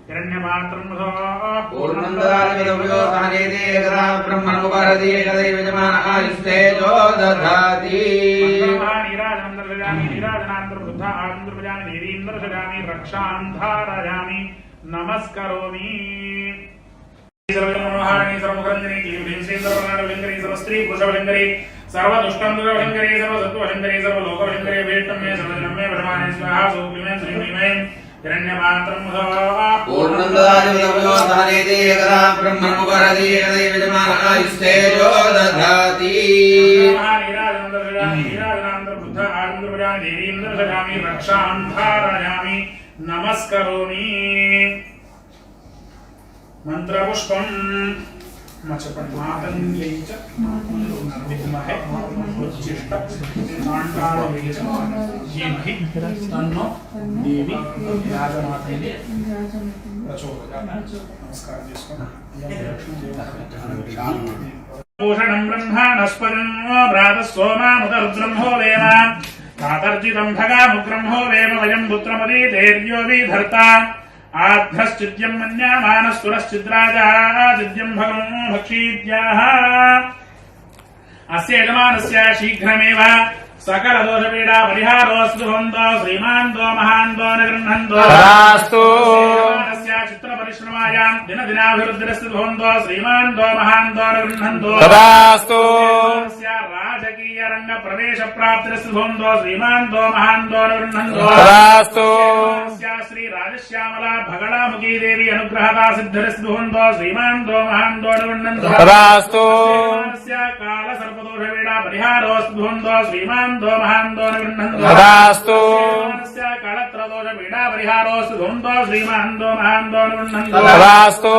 हिरण्यपात्रं पूर्णं ददाति सहनेति एकदा ब्रह्मणोपरति एकदैव यजमान आयुस्तेजो दधाति नीराजनं दर्शयामि नीराजनान्तर्बुद्धा आनन्दर्भजामि नीरीन्द्रशजामि रक्षान्धारयामि नमस्करोमि सर्वमोहानि सर्वमुखरञ्जनी क्लीबेन्द्री सर्वनारविन्दरी सर्वस्त्री पुरुषवलिन्दरी सर्वदुष्टन्दुरवलिन्दरी सर्वसत्त्ववलिन्दरी सर्वलोकवलिन्दरी वेष्टं मे सर्वजनं मे परमाने स्वाहा सोऽग्निमे श्रीमे हिरण्यपात्रं पूर्णं ददाति सहनेति एकदा ब्रह्मणोपरति एकदैव यजमान आयुस्तेजो दधाति नीराजनं दर्शयामि नीराजनान्तर्बुद्धा आनन्दर्भजामि नीरीन्द्रशजामि रक्षान्धारयामि नमस्करोमि मंत्रपुष्पं मचपन्मातंग्यै च विद्महे उच्छिष्ट काण्डालये च धीमहि तन्नो देवी राजमातंगे प्रचोदयात्। नमस्कार भूषणं ब्रह्माणस्पदं भ्रातस्सोमामुदरुद्रं होवेम तातर्जितं भगामुग्रं होवेम वयं पुत्रमुदीतेर्यो विधर्ता आभ्रश्चिद्यं मन्यामानस्तुरश्चिद्राजाचिद्यं भगं भक्षीत्याह अस्य यजमानस्य शीघ्रमेव सकलदोषपीडा परिहारोऽस्तु भवन्तो श्रीमान्तो महान्तो न गृह्णन्तो यजमानस्य चित्रपरिश्रमायां दिनदिनाभिवृद्धिरस्तु भवन्तो श्रीमान्तो महान्तो न गृह्णन्तो यजमानस्य राजकीयरङ्गप्रवेशप्राप्तिरस्तु भवन्तो श्रीमान्तो महान्तो न गृह्णन्तो श्री राजश्यामला भगणामुखी देवी अनुग्रहता सिद्धिरस्तु भवन्तो श्रीमान्तो महान्तो न गृह्णन्तो कालसर्पदोषपीडा परिहारोऽस्तु भवन्तो श्रीमान्तो महान्तो न गृह्णन्तो कालत्रदोषपीडा परिहारोऽस्तु भवन्तो श्रीमान्तो महान्तो न गृह्णन्तो